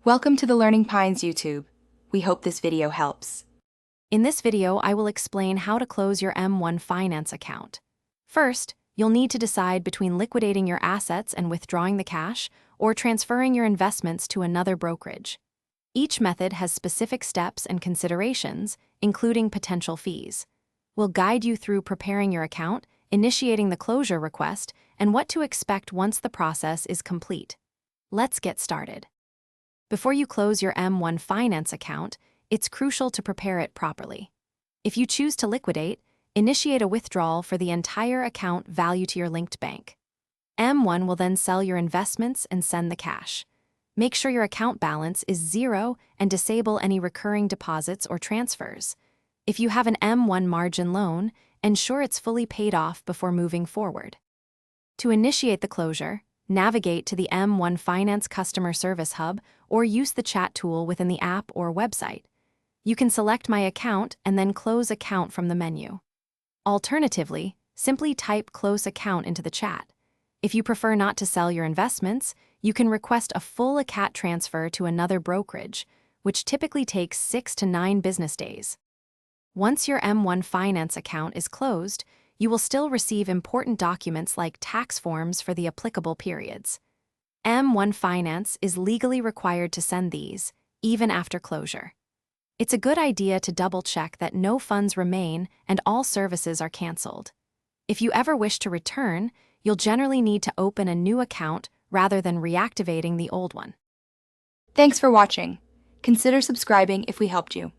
Welcome to the Learning Pines YouTube. We hope this video helps. In this video, I will explain how to close your M1 Finance account. First, you'll need to decide between liquidating your assets and withdrawing the cash or transferring your investments to another brokerage. Each method has specific steps and considerations, including potential fees. We'll guide you through preparing your account, initiating the closure request, and what to expect once the process is complete. Let's get started. Before you close your M1 Finance account, it's crucial to prepare it properly. If you choose to liquidate, initiate a withdrawal for the entire account value to your linked bank. M1 will then sell your investments and send the cash. Make sure your account balance is zero and disable any recurring deposits or transfers. If you have an M1 margin loan, ensure it's fully paid off before moving forward. To initiate the closure, navigate to the M1 Finance Customer Service Hub or use the chat tool within the app or website. You can select My Account and then Close Account from the menu. Alternatively, simply type Close Account into the chat. If you prefer not to sell your investments, you can request a full account transfer to another brokerage, which typically takes 6 to 9 business days. Once your M1 Finance account is closed, you will still receive important documents like tax forms for the applicable periods. M1 Finance is legally required to send these, even after closure. It's a good idea to double-check that no funds remain and all services are canceled. If you ever wish to return, you'll generally need to open a new account rather than reactivating the old one. Thanks for watching. Consider subscribing if we helped you.